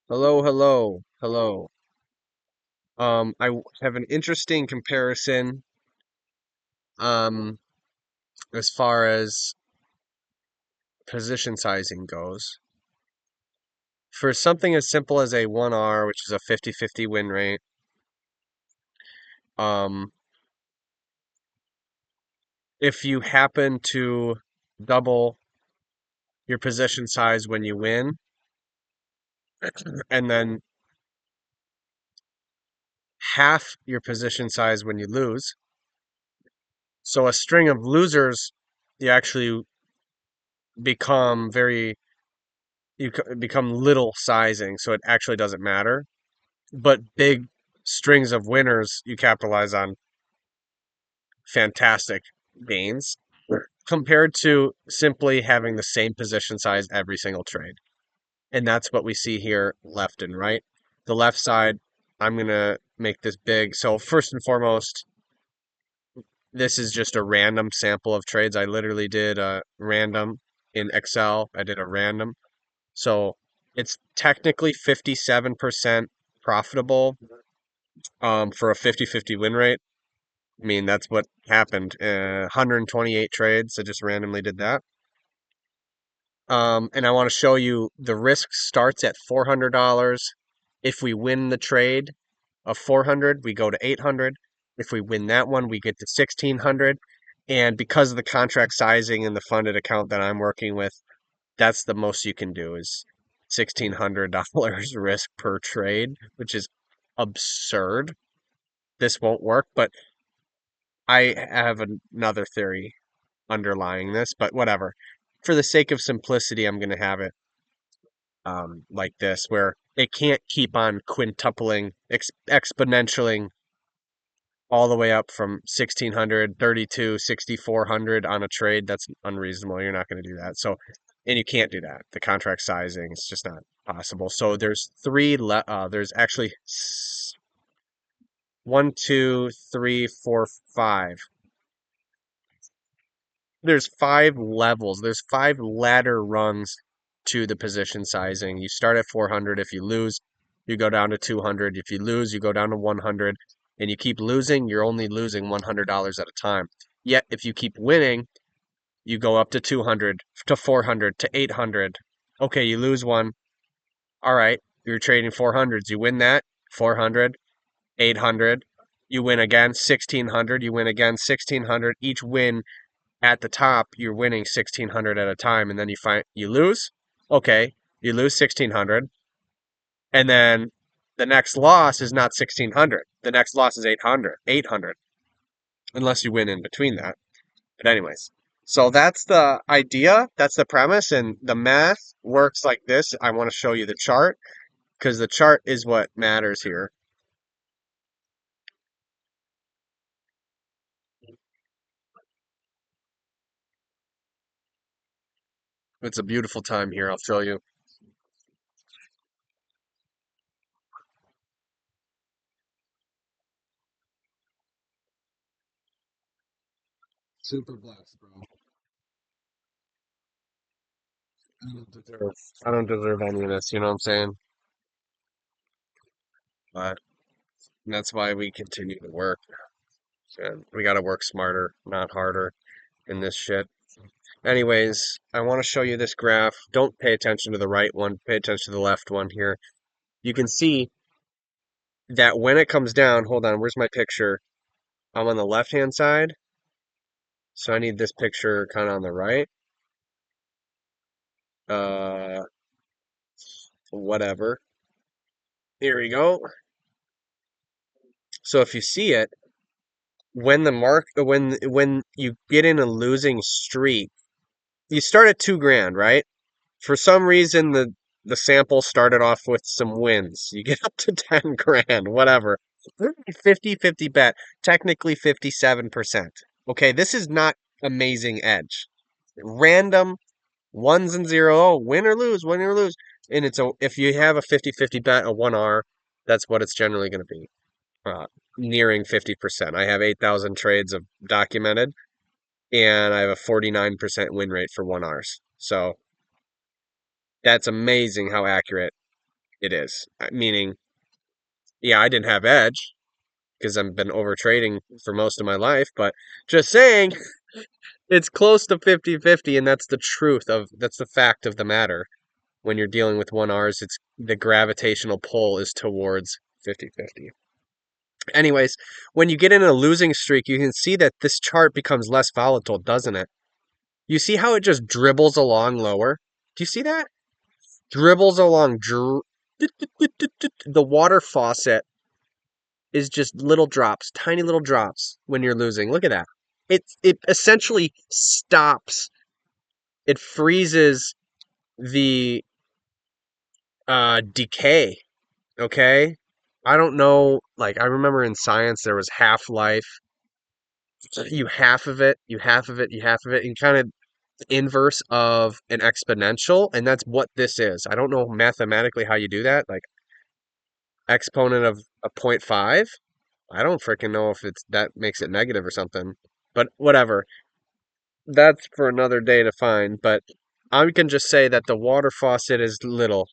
Hello, hello, hello. Have an interesting comparison, um, as far as position sizing goes. For something as simple as a 1R, which is a 50-50 win rate, um, if you happen to double your position size when you win, and then half your position size when you lose, so a string of losers, you actually become very, become little sizing, so it actually doesn't matter. But big strings of winners, you capitalize on fantastic gains compared to simply having the same position size every single trade. And that's what we see here left and right. The left side, I'm going to make this big. So, first and foremost, this is just a random sample of trades. I literally did a random in Excel. I did a random. So, it's technically 57% profitable for a 50-50 win rate. I mean, that's what happened. 128 trades. I just randomly did that. And I want to show you the risk starts at $400. If we win the trade of 400, we go to 800. If we win that one, we get to 1600. And because of the contract sizing and the funded account that I'm working with, that's the most you can do is $1,600 risk per trade, which is absurd. This won't work, but I have another theory underlying this, but whatever. For the sake of simplicity, I'm going to have it like this, where it can't keep on quintupling, exponentialing all the way up from 1600, 32, 6400 on a trade. That's unreasonable. You're not going to do that. So, and you can't do that. The contract sizing is just not possible. So there's there's actually one, two, three, four, five. There's five levels. There's five ladder rungs to the position sizing. You start at 400. If you lose, you go down to 200. If you lose, you go down to 100. And you keep losing, you're only losing $100 at a time. Yet, if you keep winning, you go up to 200, to 400, to 800. Okay, you lose one. All right, you're trading 400s. You win that, 400, 800. You win again, 1600. You win again, 1600. Each win at the top, you're winning 1600 at a time, and then you lose. Okay, you lose 1600, and then the next loss is not 1600. The next loss is 800, 800, unless you win in between that. But anyways, so that's the idea, that's the premise, and the math works like this. I want to show you the chart because the chart is what matters here. It's a beautiful time here. I'll show you. Super blessed, bro. I don't deserve. I don't deserve any of this. You know what I'm saying? But that's why we continue to work. And we got to work smarter, not harder in this shit. Anyways, I want to show you this graph. Don't pay attention to the right one, pay attention to the left one here. You can see that when it comes down, hold on, where's my picture? I'm on the left-hand side, so I need this picture kind of on the right. Uh, whatever. Here we go. So if you see it, when you get in a losing streak, you start at 2 grand, right? For some reason, the sample started off with some wins. You get up to 10 grand, whatever. 50-50 bet, technically 57%. Okay, this is not amazing edge. Random ones and zero, oh, win or lose. And if you have a 50-50 bet, a 1R, that's what it's generally going to be. Nearing 50%. I have 8,000 trades of documented, and I have a 49% win rate for 1Rs. So that's amazing how accurate It is. Meaning, yeah, I didn't have edge because I've been over trading for most of my life, but just saying it's close to 50-50, and that's the fact of the matter. When you're dealing with 1Rs, it's the gravitational pull is towards 50-50. Anyways, when you get in a losing streak, you can see that this chart becomes less volatile, doesn't it? You see how it just dribbles along lower? Do you see that? Dribbles along. The water faucet is just little drops, tiny little drops when you're losing. Look at that. It essentially stops. It freezes the decay. Okay. I don't know. Like I remember in science there was half life. You half of it, you half of it, you half of it, and kind of inverse of an exponential, and that's what this is. I don't know mathematically how you do that, like exponent of a point 0.5. I don't freaking know if it's that makes it negative or something. But whatever. That's for another day to find, but I can just say that the water faucet is little.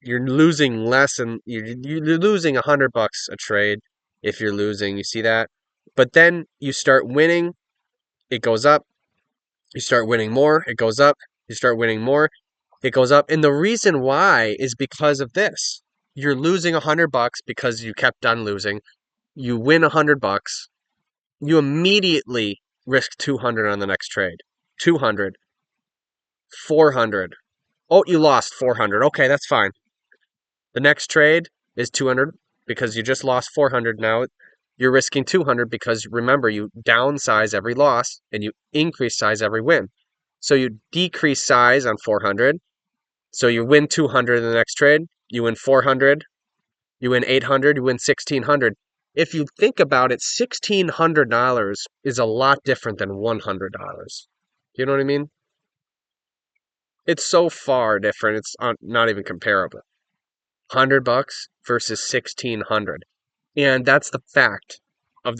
You're losing less and you're losing $100 a trade if you're losing. You see that? But then you start winning, it goes up. You start winning more, it goes up. You start winning more, it goes up. And the reason why is because of this. You're losing $100 because you kept on losing. You win $100. You immediately risk 200 on the next trade. 200, 400. Oh, you lost 400. Okay, that's fine. The next trade is 200 because you just lost 400. Now you're risking 200 because remember, you downsize every loss and you increase size every win. So you decrease size on 400. So you win 200 in the next trade. You win 400. You win 800. You win 1600. If you think about it, $1,600 is a lot different than $100. You know what I mean? It's so far different. It's not even comparable. $100 versus 1600. And that's the fact of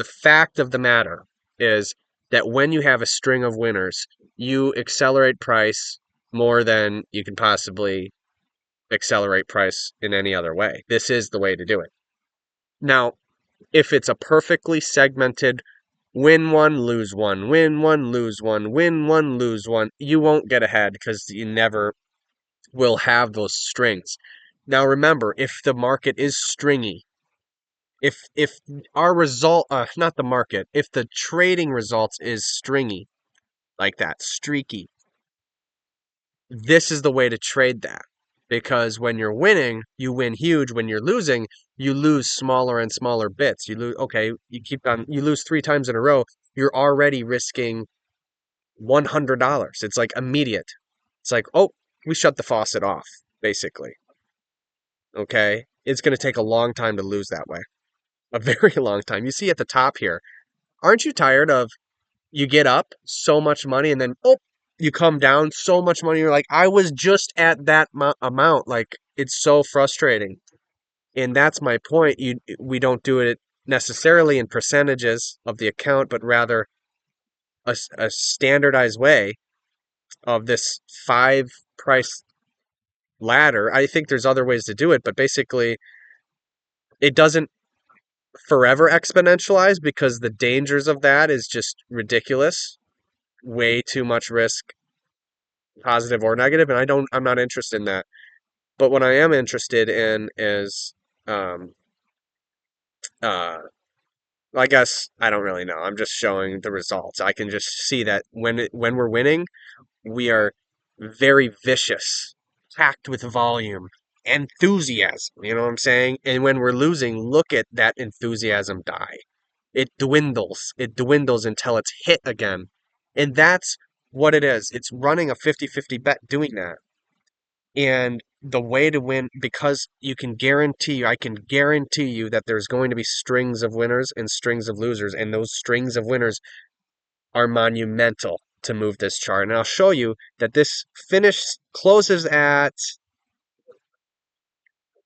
the matter is that when you have a string of winners, you accelerate price more than you can possibly accelerate price in any other way. This is the way to do it. Now, if it's a perfectly segmented win one, lose one, win one, lose one, win one, lose one, you won't get ahead because you never will have those strings. Now remember, if the market is stringy, if our result not the market, if the trading results is stringy like that, streaky, this is the way to trade that. Because when you're winning, you win huge. When you're losing, you lose smaller and smaller bits. You lose, okay, you lose 3 times in a row, you're already risking $100. It's like immediate. It's like, oh, we shut the faucet off, basically. Okay? It's going to take a long time to lose that way. A very long time. You see at the top here, aren't you tired of you get up so much money and then, oh, you come down so much money. You're like, I was just at that amount. Like, it's so frustrating. And that's my point. We don't do it necessarily in percentages of the account, but rather a standardized way of this 5 price ladder. I think there's other ways to do it, but basically, it doesn't forever exponentialize because the dangers of that is just ridiculous. Way too much risk, positive or negative, and I'm not interested in that. But what I am interested in is um uh I guess I don't really know. I'm just showing the results. I can just see that when we're winning, we are very vicious, packed with volume, enthusiasm, you know what I'm saying? And when we're losing, look at that enthusiasm die. It dwindles. It dwindles until it's hit again. And that's what it is. It's running a 50-50 bet doing that. And the way to win, because I can guarantee you that there's going to be strings of winners and strings of losers. And those strings of winners are monumental to move this chart. And I'll show you that this finish closes at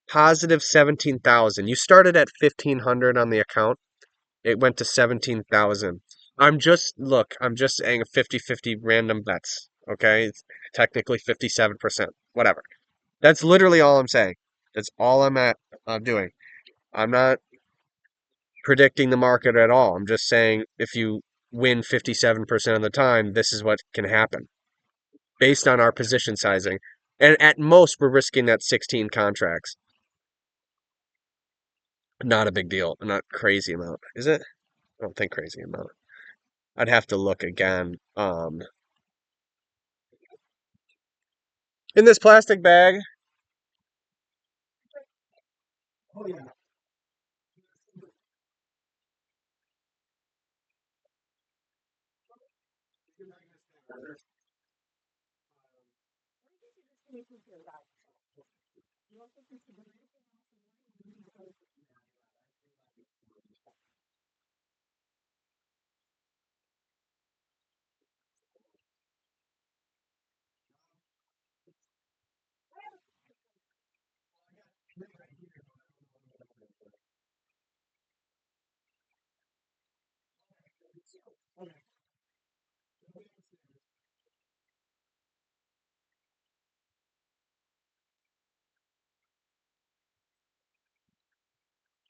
positive 17,000. You started at 1,500 on the account. It went to 17,000. I'm just saying a 50-50 random bets. Okay. It's technically 57%. Whatever. That's literally all I'm saying. That's all I'm doing. I'm not predicting the market at all. I'm just saying if you win 57% of the time, this is what can happen based on our position sizing. And at most, we're risking that 16 contracts. Not a big deal. Not crazy amount. Is it? I don't think crazy amount. I'd have to look again. In this plastic bag. Oh yeah.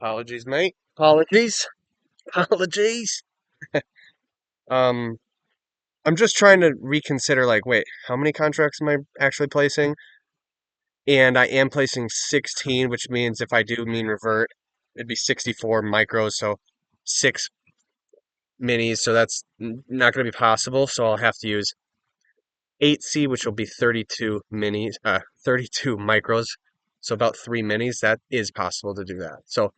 Apologies, mate. Apologies. Apologies. Um, I'm just trying to reconsider, like, wait, how many contracts am I actually placing? And I am placing 16, which means if I do mean revert, it'd be 64 micros, so six minis. So that's not going to be possible. So I'll have to use 8C, which will be 32 minis, 32 micros. So about three minis. That is possible to do that. So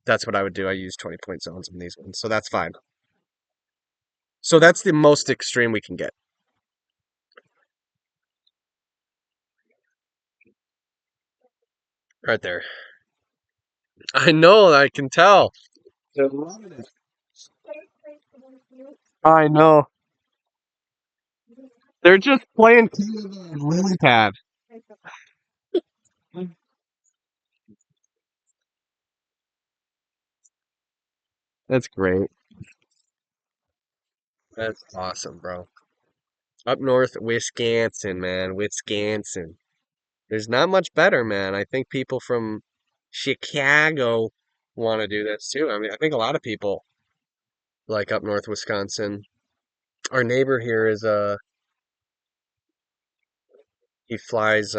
that's what I would do. I use 20 point zones in these ones. So that's fine. So that's the most extreme we can get right there. I know, I can tell. They're loving it. I know. They're just playing lily pad. That's great. That's awesome, bro. Up north, Wisconsin, man. Wisconsin. There's not much better, man. I think people from Chicago want to do this too. I mean, I think a lot of people like up north Wisconsin. Our neighbor here is he flies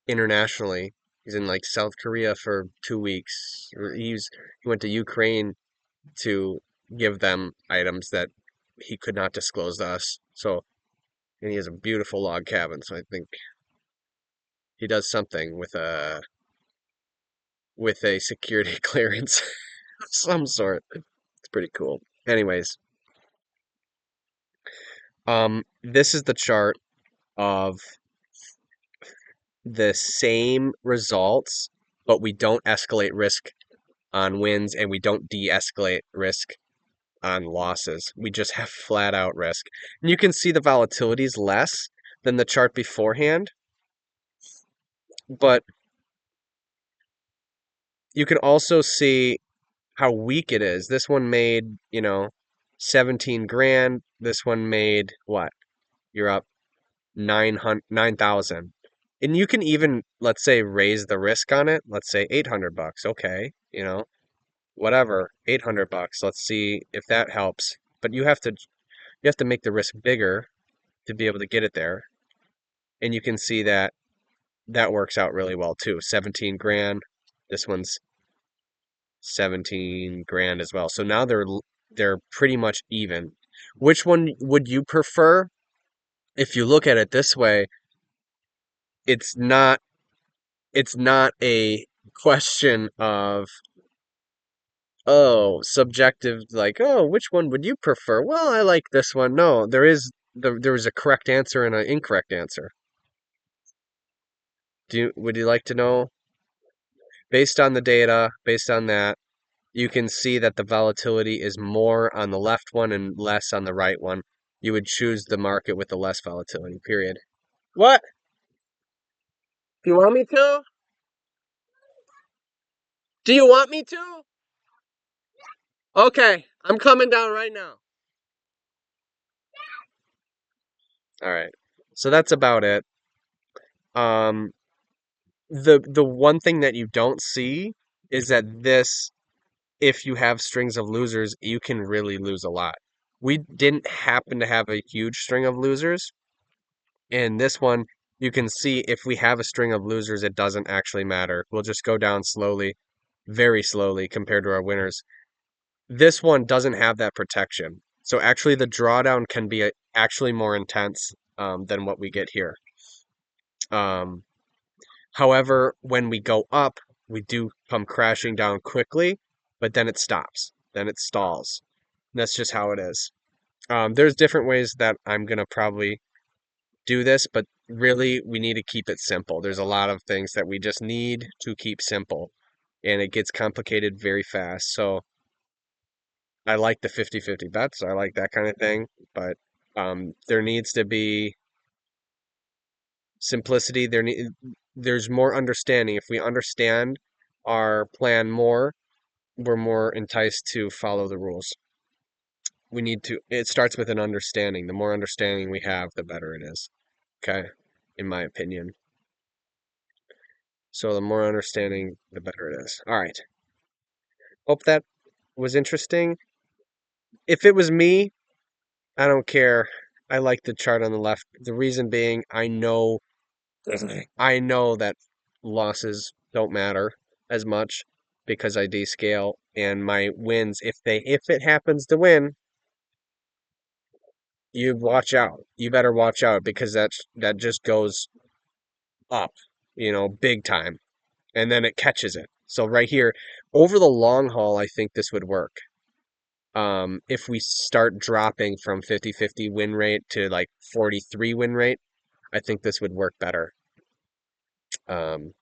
internationally. He's in like South Korea for 2 weeks. He went to Ukraine to give them items that he could not disclose to us. So, and he has a beautiful log cabin. So I think he does something with a security clearance of some sort. It's pretty cool. Anyways, this is the chart of the same results, but we don't escalate risk on wins and we don't de-escalate risk on losses. We just have flat out risk. And you can see the volatility is less than the chart beforehand, but you can also see how weak it is. This one made, 17 grand. This one made what? You're up 900, 9,000. And you can even, let's say, raise the risk on it. Let's say 800 bucks. Okay, whatever, 800 bucks. Let's see if that helps. But you have to make the risk bigger to be able to get it there. And you can see that that works out really well too. 17 grand. This one's 17 grand as well. So now they're pretty much even. Which one would you prefer? If you look at it this way, it's not it's not a question of subjective, like, oh, which one would you prefer? Well, I like this one. No, there is a correct answer and an incorrect answer. Would you like to know? Based on the data, based on that, you can see that the volatility is more on the left one and less on the right one. You would choose the market with the less volatility, period. What? Do you want me to? Do you want me to? Okay, I'm coming down right now. All right. So that's about it. Um, The one thing that you don't see is that this, if you have strings of losers, you can really lose a lot. We didn't happen to have a huge string of losers. In this one, you can see if we have a string of losers, it doesn't actually matter. We'll just go down slowly, very slowly compared to our winners. This one doesn't have that protection. So actually the drawdown can be actually more intense than what we get here. Um, However, when we go up, we do come crashing down quickly, but then it stops. Then it stalls. That's just how it is. There's different ways that I'm gonna probably do this, but really we need to keep it simple. There's a lot of things that we just need to keep simple, and it gets complicated very fast. So I like the 50-50 bets. I like that kind of thing, but there needs to be simplicity. There's more understanding. If we understand our plan more, we're more enticed to follow the rules. We need to, it starts with an understanding. The more understanding we have, the better it is. Okay, in my opinion. So the more understanding, the better it is. All right. Hope that was interesting. If it was me, I don't care. I like the chart on the left. The reason being, I know that losses don't matter as much because I descale and my wins, if it happens to win, you watch out. You better watch out because that just goes up, big time. And then it catches it. So right here, over the long haul, I think this would work. If we start dropping from 50-50 win rate to like 43 win rate, I think this would work better um,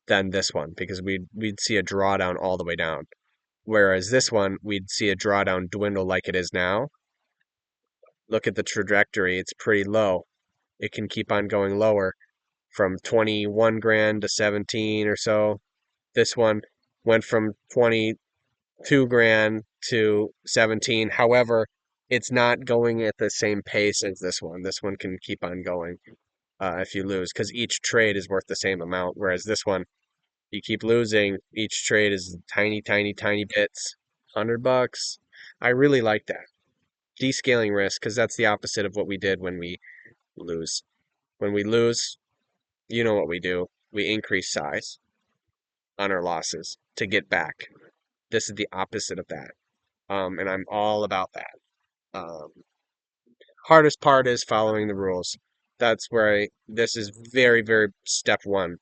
than this one because we'd see a drawdown all the way down. Whereas this one, we'd see a drawdown dwindle like it is now. Look at the trajectory, it's pretty low. It can keep on going lower from 21 grand to 17 or so. This one went from 22 grand to 17. However, it's not going at the same pace as this one. This one can keep on going if you lose because each trade is worth the same amount. Whereas this one, you keep losing. Each trade is tiny, tiny, tiny bits. $100. I really like that. Descaling risk because that's the opposite of what we did when we lose. When we lose, you know what we do. We increase size on our losses to get back. This is the opposite of that. And I'm all about that. Um, Hardest part is following the rules. That's where this is very, very step one.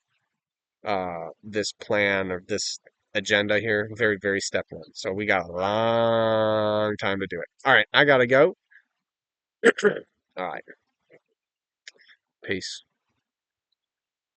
This plan or this agenda here, very, very step one. So we got a long time to do it. All right, I gotta go. All right, peace.